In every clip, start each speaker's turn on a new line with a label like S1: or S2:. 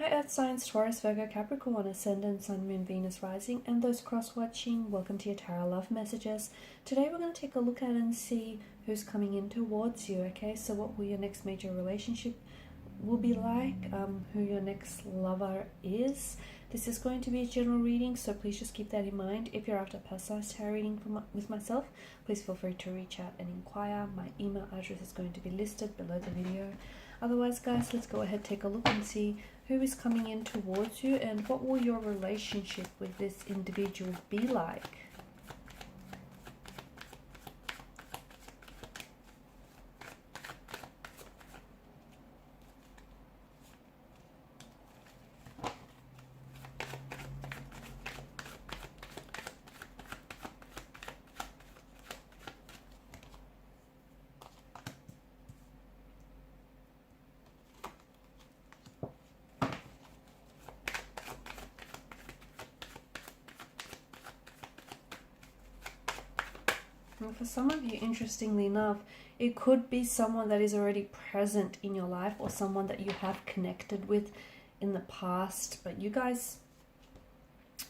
S1: Hi Earth signs, Taurus, Virgo, Capricorn, Ascendant, Sun, Moon, Venus, Rising, and those cross-watching, welcome to your Tarot Love Messages. Today we're going to take a look at and see who's coming in towards you, okay? So what will your next major relationship will be like, who your next lover is. This is going to be a general reading, so please just keep that in mind. If you're after a personalized tarot reading with myself, please feel free to reach out and inquire. My email address is going to be listed below the video. Otherwise, guys, let's go ahead, take a look and see who is coming in towards you and what will your relationship with this individual be like. And for some of you, interestingly enough, it could be someone that is already present in your life or someone that you have connected with in the past, but you guys,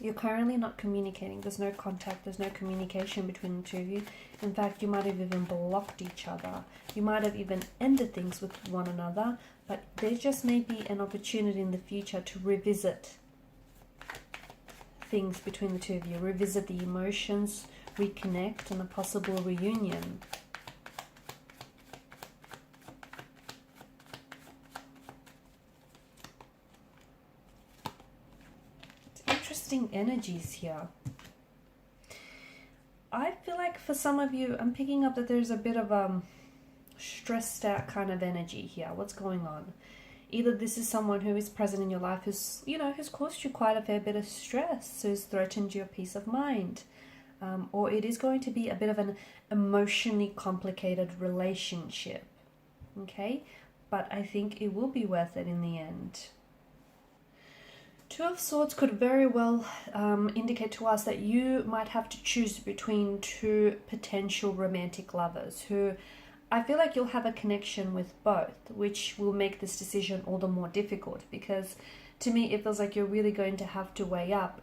S1: you're currently not communicating. There's no contact, there's no communication between the two of you. In fact, you might have even blocked each other. You might have even ended things with one another, but there just may be an opportunity in the future to revisit things between the two of you, revisit the emotions, reconnect, and a possible reunion. It's interesting energies here. I feel like for some of you, I'm picking up that there's a bit of stressed out kind of energy here. What's going on? Either this is someone who is present in your life who's, who's caused you quite a fair bit of stress, who's threatened your peace of mind. Or it is going to be a bit of an emotionally complicated relationship, okay? But I think it will be worth it in the end. Two of Swords could very well indicate to us that you might have to choose between two potential romantic lovers who I feel like you'll have a connection with both, which will make this decision all the more difficult, because to me it feels like you're really going to have to weigh up,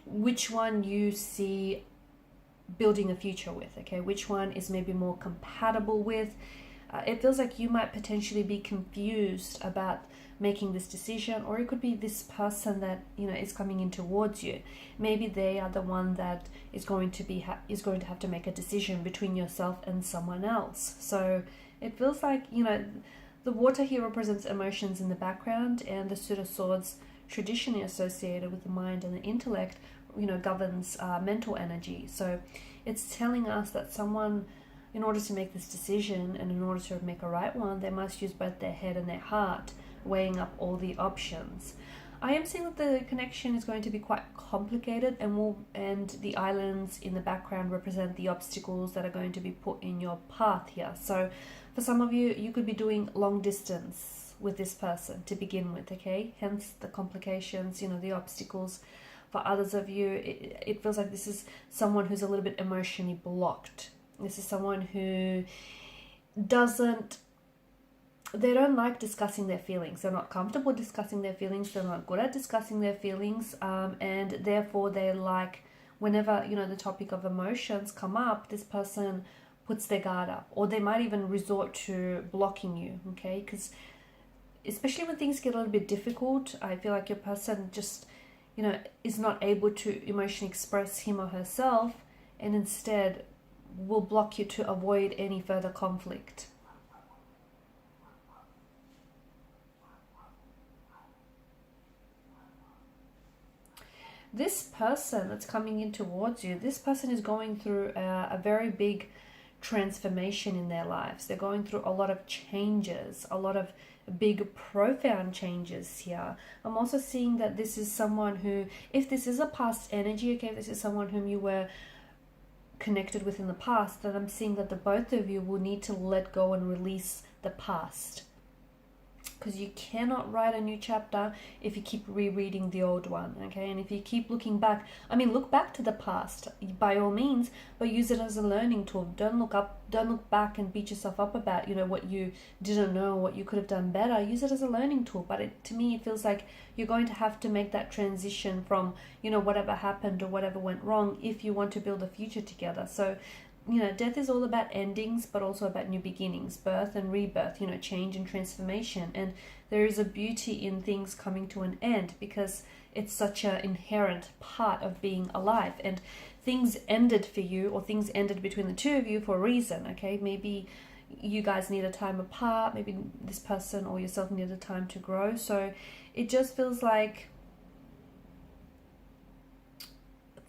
S1: which one you see building a future with, okay? Which one is maybe more compatible with. It feels like you might potentially be confused about making this decision, or it could be this person that is coming in towards you. Maybe they are the one that is going to have to make a decision between yourself and someone else. So it feels like the water here represents emotions in the background, and the Suit of Swords, traditionally associated with the mind and the intellect, governs mental energy. So it's telling us that someone, in order to make this decision and in order to make a right one, they must use both their head and their heart, weighing up all the options. I am seeing that the connection is going to be quite complicated, and the islands in the background represent the obstacles that are going to be put in your path here. So for some of you, you could be doing long distance with this person to begin with, okay? Hence the complications, the obstacles. For others of you, it feels like this is someone who's a little bit emotionally blocked. This is someone who they don't like discussing their feelings. They're not comfortable discussing their feelings. They're not good at discussing their feelings. And therefore they like, whenever, the topic of emotions come up, this person puts their guard up, or they might even resort to blocking you, okay? Because especially when things get a little bit difficult, I feel like your person just, is not able to emotionally express him or herself, and instead will block you to avoid any further conflict. This person that's coming in towards you, this person is going through a very big transformation in their lives. They're going through a lot of changes, a lot of big profound changes here. I'm also seeing that this is someone who, if this is a past energy, okay, if this is someone whom you were connected with in the past, then I'm seeing that the both of you will need to let go and release the past. because you cannot write a new chapter if you keep rereading the old one, okay? And if you keep looking back, I mean, look back to the past by all means, but use it as a learning tool. Don't look back and beat yourself up about, you know, what you didn't know, what you could have done better. Use it as a learning tool. But to me, it feels like you're going to have to make that transition from, you know, whatever happened or whatever went wrong if you want to build a future together. So, you know, death is all about endings, but also about new beginnings, birth and rebirth, you know, change and transformation. And there is a beauty in things coming to an end, because it's such an inherent part of being alive. And things ended for you, or things ended between the two of you for a reason, okay? Maybe you guys need a time apart, maybe this person or yourself needed time to grow. So it just feels like,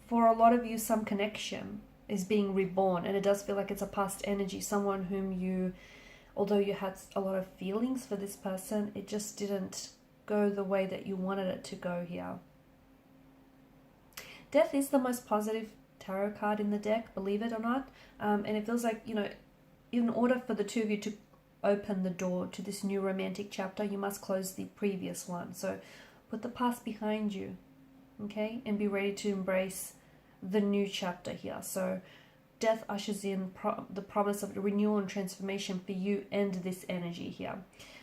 S1: for a lot of you, some connection is being reborn, and it does feel like it's a past energy, someone whom you, although you had a lot of feelings for this person, it just didn't go the way that you wanted it to go here. Death is the most positive tarot card in the deck, believe it or not, and it feels like, you know, in order for the two of you to open the door to this new romantic chapter, you must close the previous one. So put the past behind you, okay, and be ready to embrace the new chapter here. So death ushers in the promise of renewal and transformation for you and this energy here.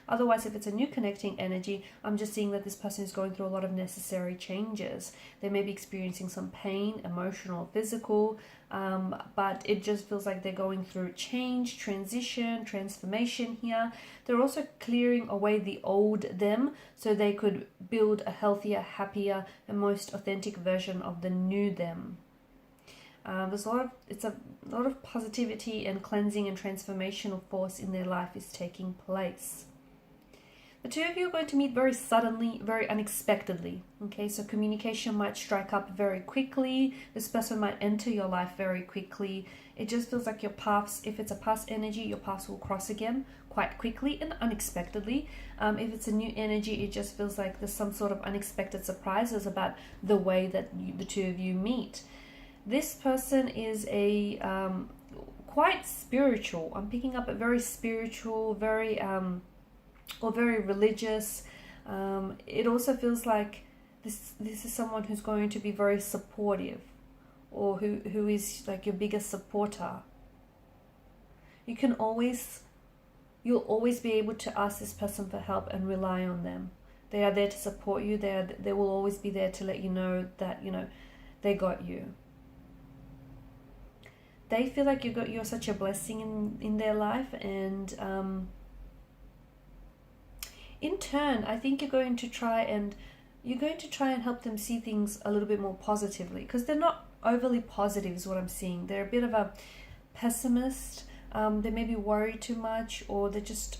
S1: Otherwise, if it's a new connecting energy, I'm just seeing that this person is going through a lot of necessary changes. They may be experiencing some pain, emotional, physical, but it just feels like they're going through change, transition, transformation here. They're also clearing away the old them so they could build a healthier, happier, and most authentic version of the new them. There's a lot of positivity and cleansing and transformational force in their life is taking place. The two of you are going to meet very suddenly, very unexpectedly. Okay, so communication might strike up very quickly. This person might enter your life very quickly. It just feels like your paths, if it's a past energy, your paths will cross again quite quickly and unexpectedly. If it's a new energy, it just feels like there's some sort of unexpected surprises about the way that the two of you meet. This person is a quite spiritual. I'm picking up a very spiritual, very religious. It also feels like this is someone who's going to be very supportive, or who is like your biggest supporter. You'll always be able to ask this person for help and rely on them. They are there to support you. They will always be there to let you know that, you know, they got you. They feel like you're such a blessing in their life, and in turn, I think you're going to try and help them see things a little bit more positively, because they're not overly positive is what I'm seeing. They're a bit of a pessimist. They may be worried too much, or they're just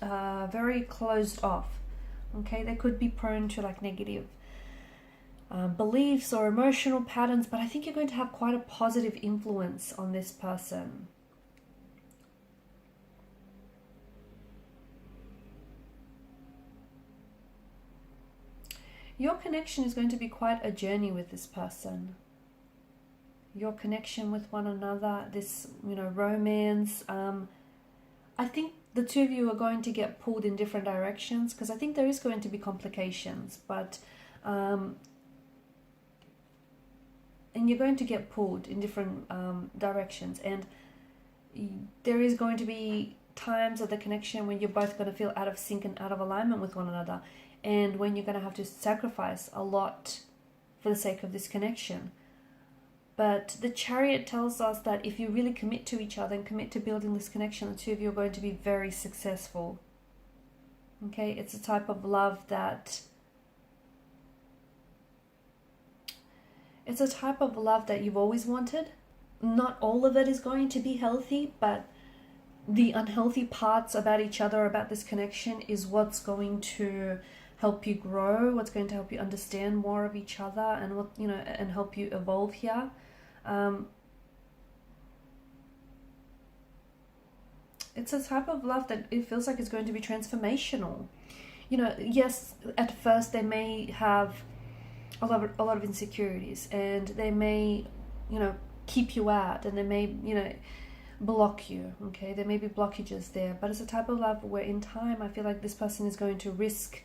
S1: very closed off. Okay, they could be prone to like negative beliefs or emotional patterns, but I think you're going to have quite a positive influence on this person. Your connection is going to be quite a journey with this person. Your connection with one another, this, you know, romance. I think the two of you are going to get pulled in different directions, because I think there is going to be complications, but and you're going to get pulled in different directions, and there is going to be times of the connection when you're both going to feel out of sync and out of alignment with one another, and when you're going to have to sacrifice a lot for the sake of this connection. But the Chariot tells us that if you really commit to each other and commit to building this connection, the two of you are going to be very successful. Okay, it's a type of love that you've always wanted. Not all of it is going to be healthy, but the unhealthy parts about each other, about this connection, is what's going to help you grow, what's going to help you understand more of each other, and what, you know, and help you evolve here. It's a type of love that it feels like it's going to be transformational. You know, yes, at first they may have a lot of insecurities, and they may, you know, keep you out, and they may, you know, block you, okay? There may be blockages there, but it's a type of love where in time I feel like this person is going to risk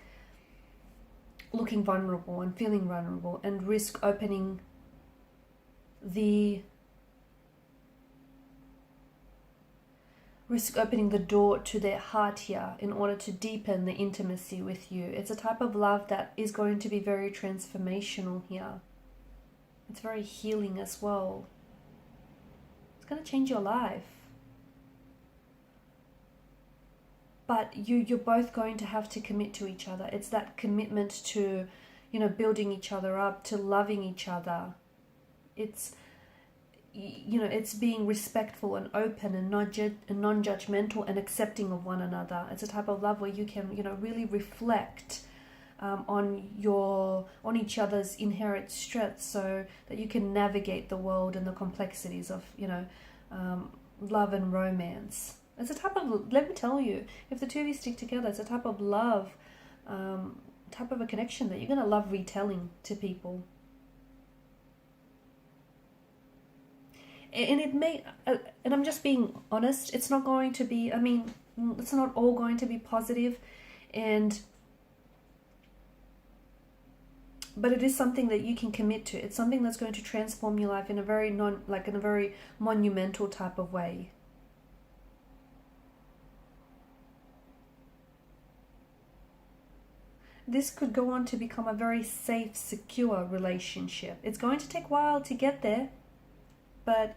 S1: looking vulnerable and feeling vulnerable, and risk opening the door to their heart here in order to deepen the intimacy with you. It's a type of love that is going to be very transformational here. It's very healing as well. It's going to change your life. But you're both going to have to commit to each other. It's that commitment to, you know, building each other up, to loving each other. It's, you know, it's being respectful and open and non-judgmental and accepting of one another. It's a type of love where you can, you know, really reflect on each other's inherent strengths, so that you can navigate the world and the complexities of, you know, love and romance. It's a type of, let me tell you, if the two of you stick together, it's a type of love, type of a connection that you're going to love retelling to people. And it may, and I'm just being honest, it's not going to be, I mean, it's not all going to be positive, but it is something that you can commit to. It's something that's going to transform your life in a very in a very monumental type of way. This could go on to become a very safe, secure relationship. It's going to take a while to get there, but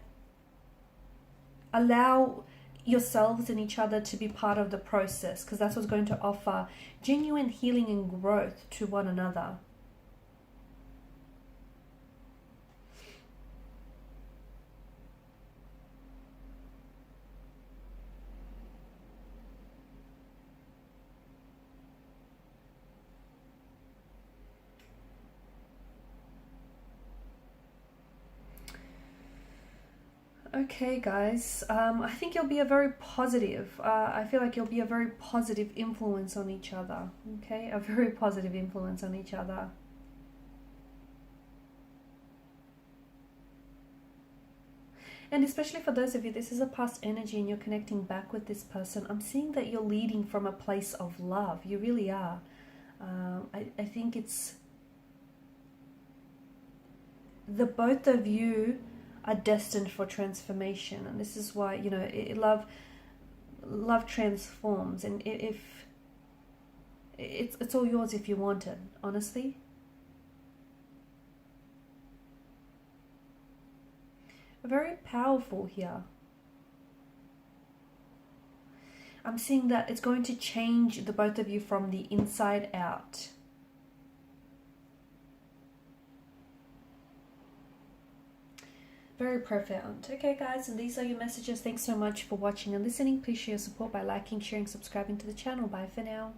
S1: allow yourselves and each other to be part of the process, because that's what's going to offer genuine healing and growth to one another. Okay, guys, I think you'll be a very positive, I feel like you'll be a very positive influence on each other, okay? A very positive influence on each other. And especially for those of you, this is a past energy and you're connecting back with this person. I'm seeing that you're leading from a place of love. You really are. I think it's the both of you are destined for transformation, and this is why, you know, love transforms, and if it's all yours if you want it, honestly. Very powerful here. I'm seeing that it's going to change the both of you from the inside out. Very profound. Okay, guys, and these are your messages. Thanks so much for watching and listening. Please show your support by liking, sharing, subscribing to the channel. Bye for now.